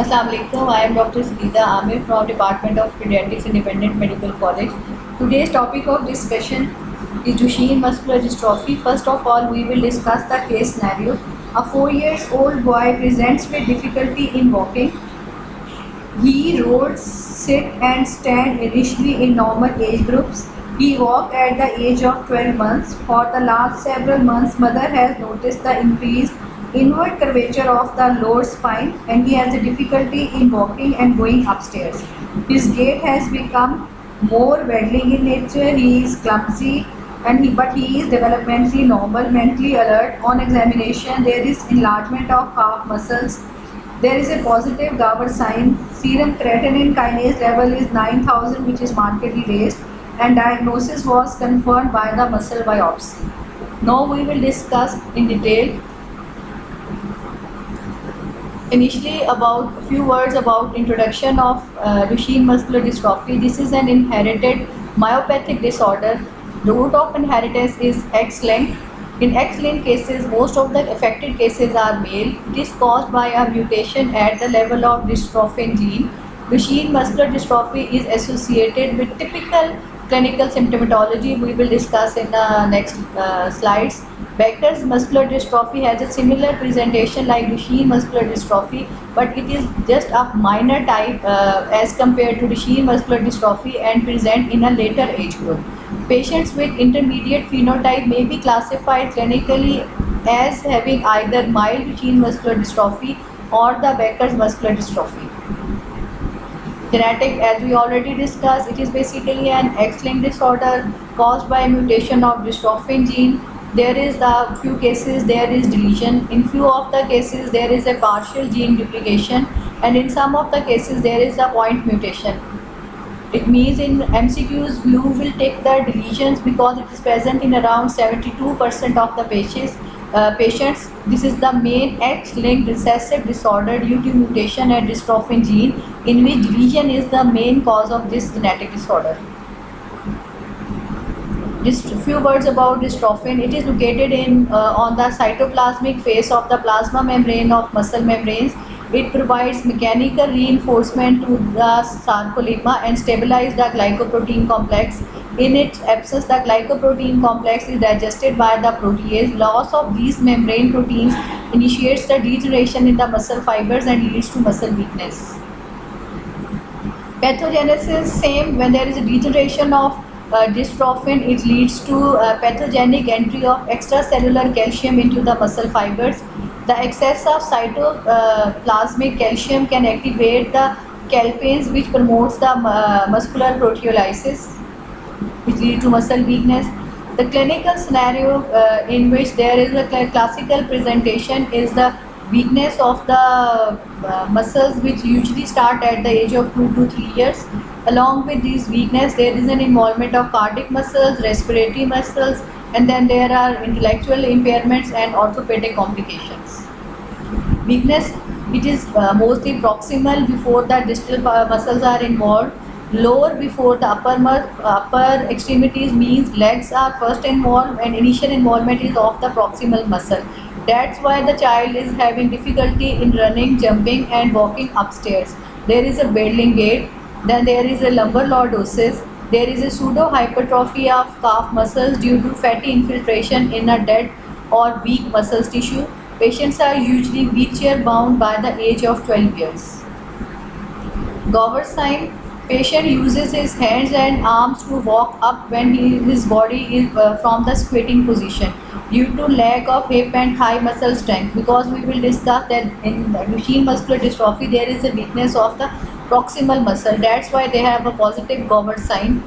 Assalamu alaikum. I am Dr. Sangeeta Amir from Department of Pediatrics, Independent Medical College. Today's topic of discussion is Duchenne muscular dystrophy. First of all, we will discuss the case scenario. A 4 years old boy presents with difficulty in walking. He rolls, sit and stand initially in normal age groups. He walked at the age of 12 months. For the last several months, mother has noticed the increased inward curvature of the lower spine and he has a difficulty in walking and going upstairs. His gait has become more waddling in nature. He is clumsy but he is developmentally normal, mentally alert. On examination, there is enlargement of calf muscles. There is a positive Gowers sign. Serum creatinine kinase level is 9,000, which is markedly raised, and diagnosis was confirmed by the muscle biopsy. Now we will discuss in detail. Initially, about a few words about introduction of Duchenne muscular dystrophy. This is an inherited myopathic disorder. The root of inheritance is X-linked. In X-linked cases, most of the affected cases are male. It is caused by a mutation at the level of dystrophin gene. Duchenne muscular dystrophy is associated with typical clinical symptomatology we will discuss in the next slides. Becker's muscular dystrophy has a similar presentation like Duchenne muscular dystrophy, but it is just a minor type as compared to Duchenne muscular dystrophy and present in a later age group. Patients with intermediate phenotype may be classified clinically as having either mild Duchenne muscular dystrophy or the Becker's muscular dystrophy. Genetic, as we already discussed, it is basically an X-linked disorder caused by mutation of dystrophin gene. There is a few cases there is deletion. In few of the cases there is a partial gene duplication, and in some of the cases there is a point mutation. It means in MCQs you will take the deletions because it is present in around 72% of the patients. This is the main X-linked recessive disorder due to mutation at dystrophin gene, in which deletion is the main cause of this genetic disorder. Just a few words about dystrophin. It is located on the cytoplasmic face of the plasma membrane of muscle membranes. It provides mechanical reinforcement to the sarcolemma and stabilizes the glycoprotein complex. In its absence, the glycoprotein complex is digested by the protease. Loss of these membrane proteins initiates the degeneration in the muscle fibers and leads to muscle weakness. Pathogenesis, same. When there is a degeneration of dystrophin, it leads to pathogenic entry of extracellular calcium into the muscle fibers. The excess of cytoplasmic calcium can activate the calpains, which promotes the muscular proteolysis, which leads to muscle weakness. The clinical scenario in which there is a classical presentation is the weakness of the muscles, which usually start at the age of 2 to 3 years. Along with these weakness, there is an involvement of cardiac muscles, respiratory muscles, and then there are intellectual impairments and orthopedic complications. Weakness, it is mostly proximal before the distal muscles are involved, lower before the upper extremities, means legs are first involved and initial involvement is of the proximal muscle. That's why the child is having difficulty in running, jumping and walking upstairs. There is a waddling gait. Then there is a lumbar lordosis. There is a pseudo hypertrophy of calf muscles due to fatty infiltration in a dead or weak muscle tissue. Patients are usually wheelchair bound by the age of 12 years. Gowers sign. Patient uses his hands and arms to walk up when his body is from the squatting position due to lack of hip and thigh muscle strength, because we will discuss that in Duchenne muscular dystrophy there is a weakness of the proximal muscle. That's why they have a positive Gowers sign.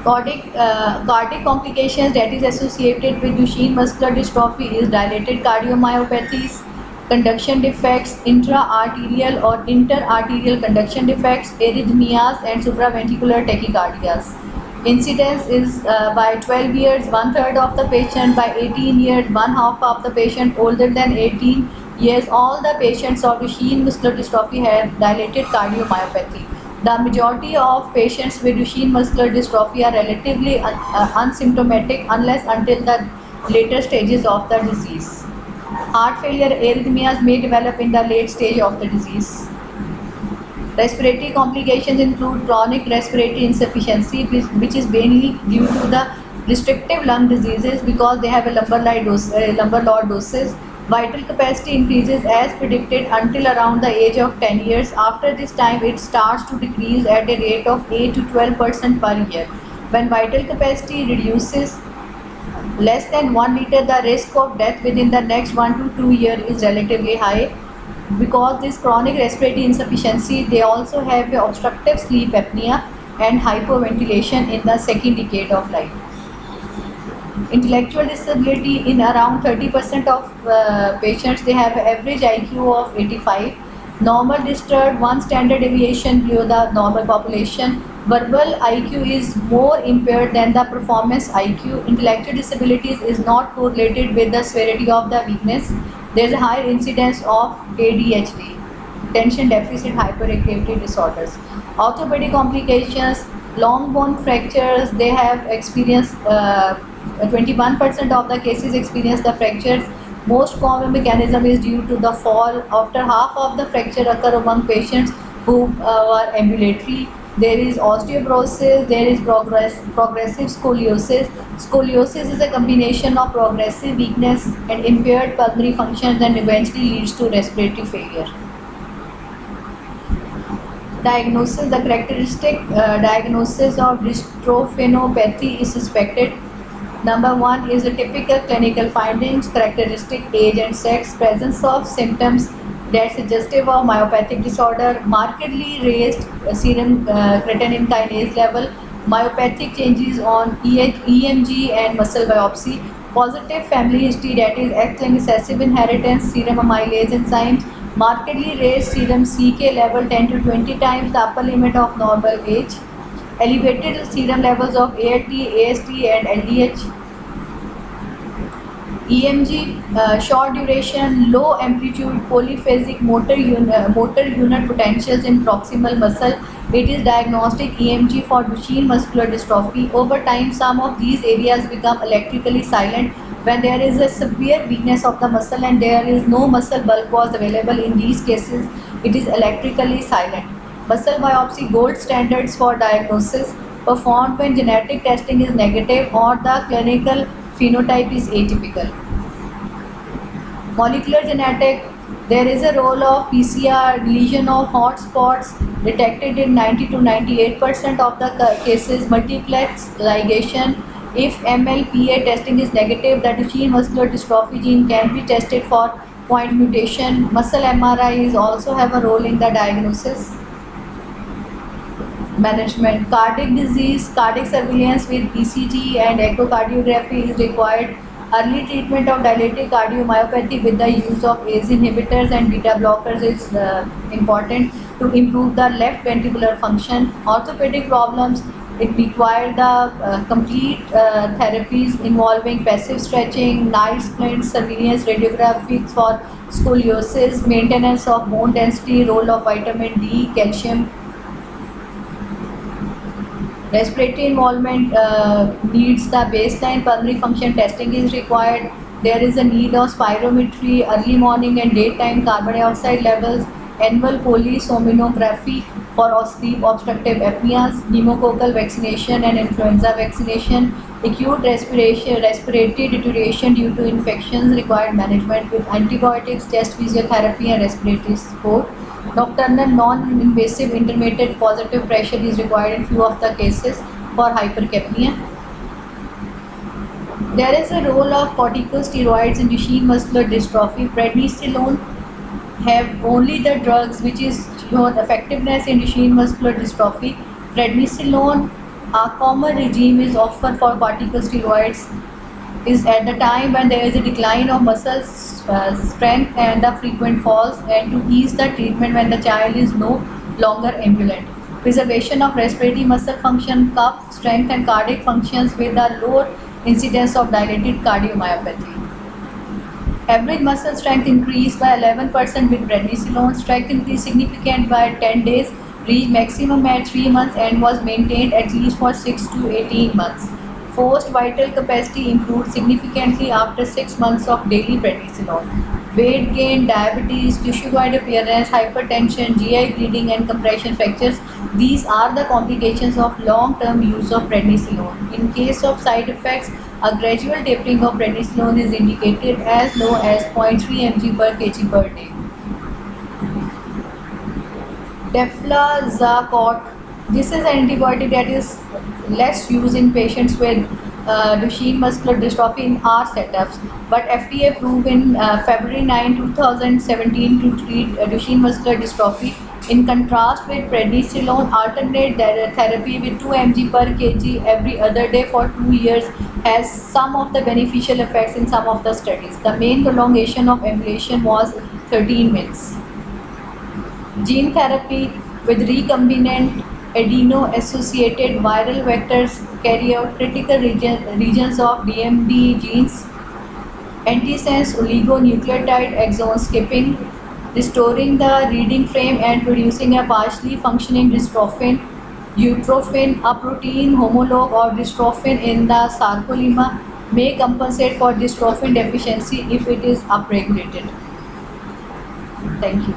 Cardiac complications that is associated with Duchenne muscular dystrophy is dilated cardiomyopathies, conduction defects, intra-arterial or inter-arterial conduction defects, arrhythmias and supraventricular tachycardias. Incidence is by 12 years, 1/3 of the patient, by 18 years, 1/2 of the patient, older than 18 years. All the patients of Duchenne muscular dystrophy have dilated cardiomyopathy. The majority of patients with Duchenne muscular dystrophy are relatively unsymptomatic unless until the later stages of the disease. Heart failure arrhythmias may develop in the late stage of the disease. Respiratory complications include chronic respiratory insufficiency, which is mainly due to the restrictive lung diseases because they have a lumbar lordosis. Vital capacity increases as predicted until around the age of 10 years. After this time, it starts to decrease at a rate of 8 to 12% per year. When vital capacity reduces less than 1 liter, the risk of death within the next 1 to 2 years is relatively high. Because this chronic respiratory insufficiency, they also have obstructive sleep apnea and hypoventilation in the second decade of life. Intellectual disability in around 30% of patients, they have average IQ of 85. Normal disturbed, one standard deviation below the normal population. Verbal IQ is more impaired than the performance IQ. Intellectual disabilities is not correlated with the severity of the weakness. There is a higher incidence of ADHD, attention deficit hyperactivity disorders. Orthopedic complications, long bone fractures, they have experienced 21% of the cases experience the fractures. Most common mechanism is due to the fall. After half of the fracture occur among patients who are ambulatory. There is osteoporosis, there is progressive scoliosis. Scoliosis is a combination of progressive weakness and impaired pulmonary functions and eventually leads to respiratory failure. Diagnosis, the characteristic diagnosis of dystrophinopathy is suspected. Number one is the typical clinical findings, characteristic age and sex, presence of symptoms that suggestive of myopathic disorder, markedly raised serum creatinine kinase level, myopathic changes on EMG and muscle biopsy, positive family history, that is X-linked recessive inheritance, serum amylase enzymes, markedly raised serum CK level 10 to 20 times the upper limit of normal age, elevated serum levels of ALT, AST and LDH, EMG, short duration, low amplitude, polyphasic motor unit potentials in proximal muscle. It is diagnostic EMG for Duchenne muscular dystrophy. Over time, some of these areas become electrically silent when there is a severe weakness of the muscle and there is no muscle bulk was available. In these cases, it is electrically silent. Muscle biopsy, gold standards for diagnosis, performed when genetic testing is negative or the clinical phenotype is atypical. Molecular genetic, there is a role of PCR, deletion of hot spots detected in 90 to 98% of the cases, multiplex ligation. If MLPA testing is negative, the Duchenne muscular dystrophy gene can be tested for point mutation. Muscle MRI is also have a role in the diagnosis. Management, cardiac disease, cardiac surveillance with ECG and echocardiography is required. Early treatment of dilated cardiomyopathy with the use of ACE inhibitors and beta blockers is important to improve the left ventricular function. Orthopedic problems, it requires the complete therapies involving passive stretching, night splints, surveillance radiographics for scoliosis, maintenance of bone density, role of vitamin D, calcium. Respiratory involvement needs the baseline pulmonary function testing is required. There is a need of spirometry, early morning and daytime carbon dioxide levels, annual polysomnography for sleep obstructive apneas, pneumococcal vaccination and influenza vaccination, acute respiratory deterioration due to infections required management with antibiotics, chest physiotherapy and respiratory support. Nocturnal non-invasive intermittent positive pressure is required in few of the cases for hypercapnia. There is a role of corticosteroids in Duchenne muscular dystrophy. Prednisolone have only the drugs which is shown effectiveness in Duchenne muscular dystrophy. Prednisolone, a common regime is offered for corticosteroids is at the time when there is a decline of muscle strength and the frequent falls, and to ease the treatment when the child is no longer ambulant. Preservation of respiratory muscle function, cuff strength and cardiac functions with a lower incidence of dilated cardiomyopathy. Average muscle strength increased by 11% with prednisolone. Strength increased significant by 10 days, reached maximum at 3 months and was maintained at least for 6 to 18 months. Forced vital capacity improved significantly after 6 months of daily prednisolone. weight gain, diabetes, tissue-wide appearance, hypertension, GI bleeding, and compression fractures. These are the complications of long-term use of prednisolone. In case of side effects, a gradual tapering of prednisolone is indicated as low as 0.3 mg per kg per day. Deflazacort. This is an antibiotic that is less used in patients with Duchenne muscular dystrophy in our setups, but FDA approved in February 9, 2017 to treat Duchenne muscular dystrophy. In contrast with prednisolone, alternate therapy with 2 mg per kg every other day for 2 years has some of the beneficial effects in some of the studies. The main prolongation of ambulation was 13 minutes. Gene therapy with recombinant adeno-associated viral vectors carry out critical regions of DMD genes, antisense oligonucleotide exon skipping, restoring the reading frame and producing a partially functioning dystrophin, utrophin, a protein homologue or dystrophin in the sarcolemma may compensate for dystrophin deficiency if it is upregulated. Thank you.